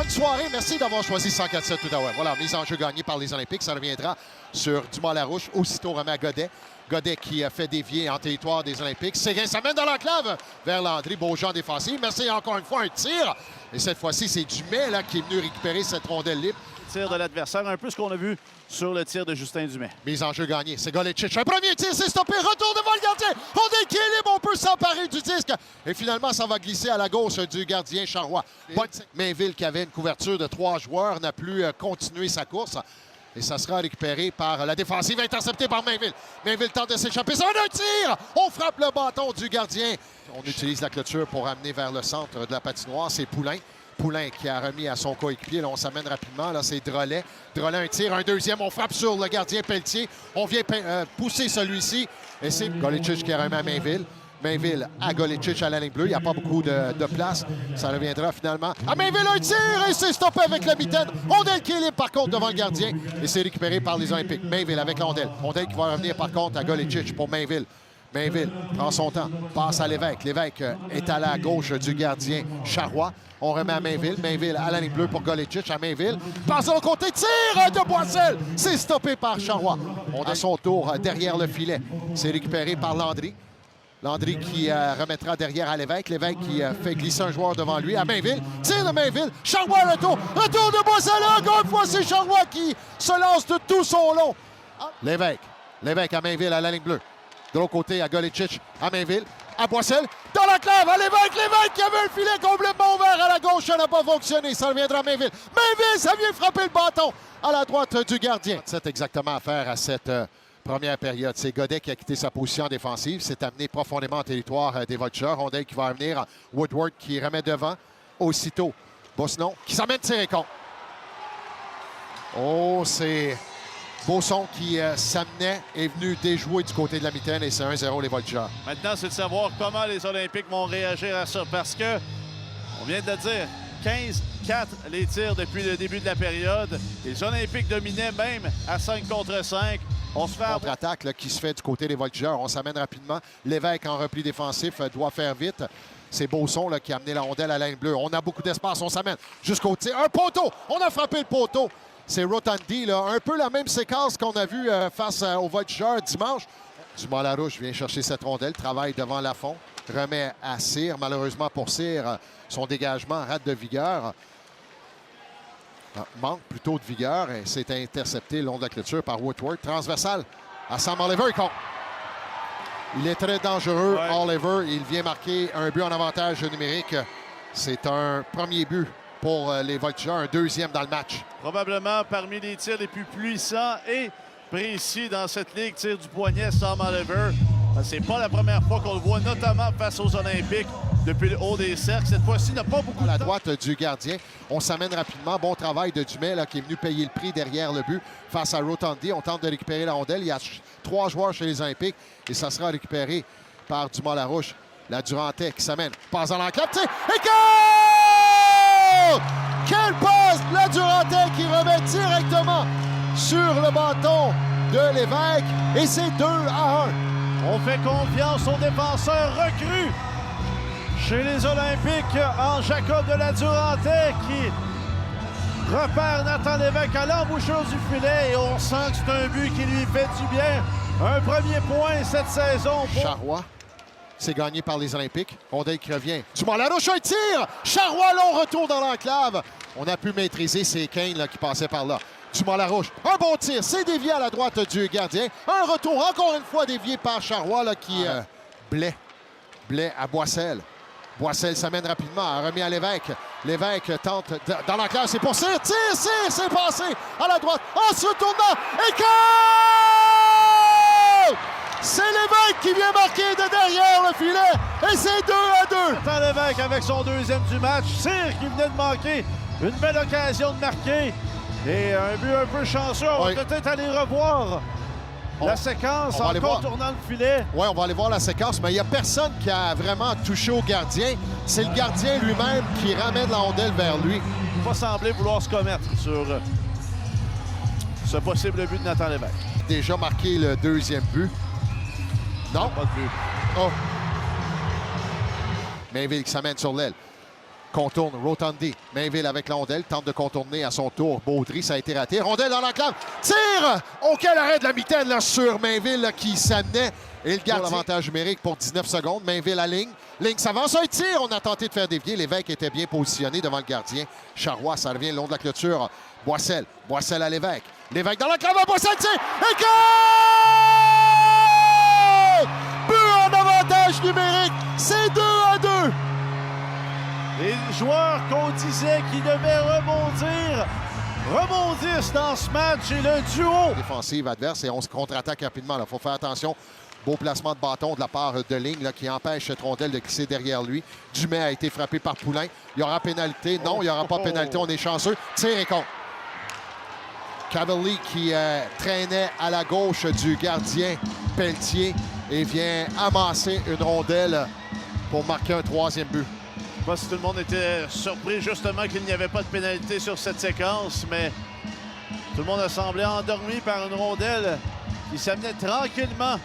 bonne soirée. Merci d'avoir choisi 104.7 Outaouais. Voilà, mise en jeu gagnée par les Olympiques. Ça reviendra sur Dumas-Larouche, aussitôt remet à Godet. Godet qui a fait dévier en territoire des Olympiques. Séguin s'amène dans l'enclave vers Landry. Beaujean défensif. Merci encore une fois, un tir. Et cette fois-ci, c'est Dumais là, qui est venu récupérer cette rondelle libre. Tir de l'adversaire, un peu ce qu'on a vu sur le tir de Justin Dumais. Mise en jeu gagnée, c'est Golecic. Un premier tir, c'est stoppé. Retour devant le gardien. Rondelle qui est libre, on peut s'emparer du disque. Et finalement, ça va glisser à la gauche du gardien Charrois. Mainville, qui avait une couverture de 3 joueurs, n'a plus continué sa course. Et ça sera récupéré par la défensive, interceptée par Mainville. Mainville tente de s'échapper. C'est un tir! On frappe le bâton du gardien. On utilise la clôture pour amener vers le centre de la patinoire. C'est Poulain. Poulain qui a remis à son coéquipier. Là, on s'amène rapidement. Là, c'est Drolet. Drolet, un tir, un deuxième. On frappe sur le gardien Pelletier. On vient pousser celui-ci. Et c'est Golecic qui remet à Mainville. Mainville à Golecic à la ligne bleue. Il n'y a pas beaucoup de place. Ça reviendra finalement à Mainville. Un tir et c'est stoppé avec la mitaine. Ondel qui est libre par contre devant le gardien. Et c'est récupéré par les Olympiques. Mainville avec Ondel. Ondel qui va revenir par contre à Golecic pour Mainville. Mainville prend son temps, passe à Lévesque. Lévesque est à la gauche du gardien Charrois. On remet à Mainville. Mainville à la ligne bleue pour Golecic à Mainville. Passe de l'autre côté, tir de Boissel. C'est stoppé par Charrois. On a son tour derrière le filet. C'est récupéré par Landry. Landry qui remettra derrière à Lévesque. Lévesque qui fait glisser un joueur devant lui à Mainville. Tir de Mainville. Charrois retour. Retour de Boissel. Encore une fois, c'est Charrois qui se lance de tout son long. Lévesque. Lévesque à Mainville à la ligne bleue. De l'autre côté, à Golecic, à Mainville, à Boissel, dans l'enclave, à Lévesque. Lévesque qui avait un filet complètement ouvert à la gauche, ça n'a pas fonctionné. Ça reviendra à Mainville. Mainville, ça vient frapper le bâton à la droite du gardien. C'est exactement à faire à cette première période. C'est Godet qui a quitté sa position défensive. C'est amené profondément en territoire des Voltigeurs. Rondelle qui va revenir. Woodward qui remet devant. Aussitôt, Bosnon qui s'amène tirer contre. Oh, c'est Beauson qui s'amenait est venu déjouer du côté de la mitaine et c'est 1-0 les Voltigeurs. Maintenant, c'est de savoir comment les Olympiques vont réagir à ça parce que, on vient de le dire, 15-4 les tirs depuis le début de la période. Les Olympiques dominaient même à 5 contre 5. On se fait contre-attaque qui se fait du côté des Voltigeurs. On s'amène rapidement. Lévesque en repli défensif doit faire vite. C'est Beauson qui a amené la rondelle à la ligne bleue. On a beaucoup d'espace. On s'amène jusqu'au tir. Un poteau! On a frappé le poteau. C'est Rotondi, un peu la même séquence qu'on a vue face aux Voltigeurs dimanche. Dumas-Larouche vient chercher cette rondelle, travaille devant Lafont, remet à Cyr. Malheureusement pour Cyr, son dégagement rate de vigueur. Manque plutôt de vigueur et c'est intercepté le long de la clôture par Woodward. Transversal à Sam Oliver. Il est très dangereux, ouais. Oliver. Il vient marquer un but en avantage numérique. C'est un premier but pour les Voltigeurs, un deuxième dans le match. Probablement parmi les tirs les plus puissants et précis dans cette ligue, tir du poignet, Sam Oliver. C'est pas la première fois qu'on le voit, notamment face aux Olympiques depuis le haut des cercles. Cette fois-ci, il n'a pas beaucoup de temps. À la droite du gardien, on s'amène rapidement. Bon travail de Dumais qui est venu payer le prix derrière le but face à Rotondi. On tente de récupérer la rondelle. Il y a 3 joueurs chez les Olympiques et ça sera récupéré par Dumas-Larouche. La Durantais qui s'amène. Passe dans l'enclave. Et quelle passe de la Durantais qui remet directement sur le bâton de Lévesque. Et c'est 2-1. On fait confiance aux défenseurs recrues chez les Olympiques en Jacob de la Durantais qui repère Nathan Lévesque à l'embouchure du filet et on sent que c'est un but qui lui fait du bien. Un premier point cette saison. Charrois. C'est gagné par les Olympiques. Rondelle qui revient. Dumas-Larouche, un tir! Charrois, long retour dans l'enclave. On a pu maîtriser ces Kane qui passaient par là. Dumas-Larouche, un bon tir. C'est dévié à la droite du gardien. Un retour, encore une fois, dévié par Charrois qui Blais. Blais à Boissel. Boissel s'amène rapidement, remis à Lévesque. Lévesque tente dans l'enclave, c'est pour Cyr. Tir, c'est passé à la droite. En se retournant, et c'est Lévesque qui vient marquer de derrière le filet. Et c'est 2-2. Nathan Lévesque avec son deuxième du match. Cyr qui venait de manquer une belle occasion de marquer. Et un but un peu chanceux. On va peut-être aller revoir la séquence en contournant le filet. Oui, on va aller voir la séquence, mais il n'y a personne qui a vraiment touché au gardien. C'est le gardien lui-même qui ramène la rondelle vers lui. Il ne faut pas sembler vouloir se commettre sur ce possible but de Nathan Lévesque. Déjà marqué le deuxième but. Non? Pas de but. Oh. Mainville qui s'amène sur l'aile. Contourne Rotondi. Mainville avec Londel. Tente de contourner à son tour Baudry. Ça a été raté. Rondelle dans l'enclave. Tire! Oh, quel arrêt de la mitaine là, sur Mainville là, qui s'amenait. Et le gardien. L'avantage numérique pour 19 secondes. Mainville à ligne. Ligne s'avance. Un tir. On a tenté de faire dévier. L'évêque était bien positionné devant le gardien. Charrois, ça revient le long de la clôture. Boissel. Boissel à l'évêque. L'évêque dans l'enclave. Boissel tire. Et goal! But en avantage numérique. C'est 2-2. Les joueurs qu'on disait qu'ils devaient rebondissent dans ce match et le duo. Défensive adverse et on se contre-attaque rapidement. Il faut faire attention. Beau placement de bâton de la part de Ligne là, qui empêche cette rondelle de glisser derrière lui. Dumais a été frappé par Poulain. Il y aura pénalité. Non, il n'y aura pas pénalité. On est chanceux. Tir et contre. Cavalli qui traînait à la gauche du gardien Pelletier et vient amasser une rondelle pour marquer un troisième but. Je ne sais pas si tout le monde était surpris justement qu'il n'y avait pas de pénalité sur cette séquence, mais tout le monde a semblé endormi par une rondelle qui s'amenait tranquillement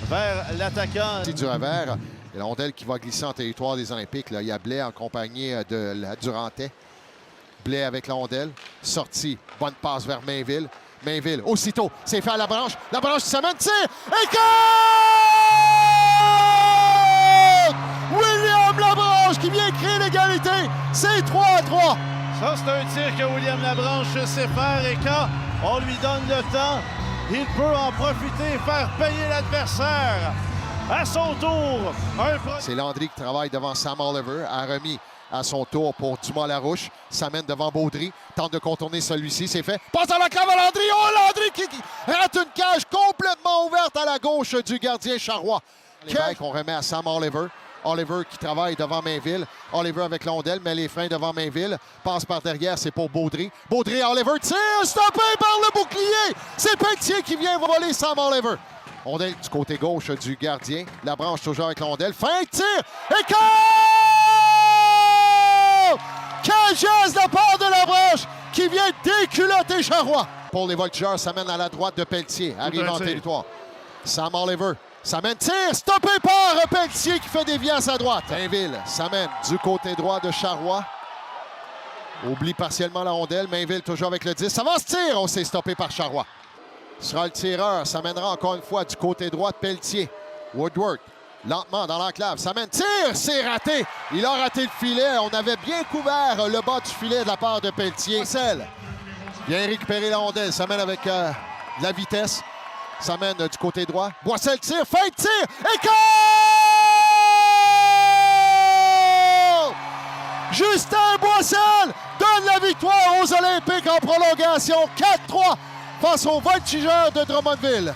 vers l'attaquant. Du revers, et la rondelle qui va glisser en territoire des Olympiques. Là. Il y a Blais en compagnie de la Durantais. Blais avec la rondelle. Sortie. Bonne passe vers Mainville. Mainville, aussitôt, c'est fait à la branche. La branche qui s'amène, tire! Et goal! William Labranche qui vient créer l'égalité. C'est 3-3. Ça, c'est un tir que William Labranche sait faire et quand on lui donne le temps, il peut en profiter et faire payer l'adversaire. À son tour, c'est Landry qui travaille devant Sam Oliver, a remis à son tour pour Dumas-Larouche. S'amène devant Baudry, tente de contourner celui-ci, c'est fait. Passe à la cave à Landry. Oh, Landry qui rate une cage complètement ouverte à la gauche du gardien Charrois. On remet à Sam Oliver. Oliver qui travaille devant Mainville. Oliver avec Londel, met les freins devant Mainville. Passe par derrière, c'est pour Baudry. Baudry, Oliver tire, stoppé par le bouclier. C'est Pelletier qui vient voler Sam Oliver. Londel du côté gauche du gardien. La branche toujours avec Londel. Fin de tir. Et goal! Quel geste de la part de la branche qui vient déculotter Charrois. Pour les voltigeurs, ça mène à la droite de Pelletier. Arrive en territoire. Sam Oliver. Ça mène tir, stoppé par Pelletier qui fait dévier à sa droite. Mainville, ça mène du côté droit de Charrois. Oublie partiellement la rondelle. Mainville toujours avec le 10. Ça va se tirer, on s'est stoppé par Charrois. Ce sera le tireur. Ça mènera encore une fois du côté droit de Pelletier. Woodward, lentement dans l'enclave. Ça mène tir, c'est raté. Il a raté le filet. On avait bien couvert le bas du filet de la part de Pelletier. Marcel vient récupérer la rondelle. Ça mène avec de la vitesse. Ça mène du côté droit. Boissel tire, fin de tir, et goal! Justin Boissel donne la victoire aux Olympiques en prolongation 4-3 face aux voltigeurs de Drummondville.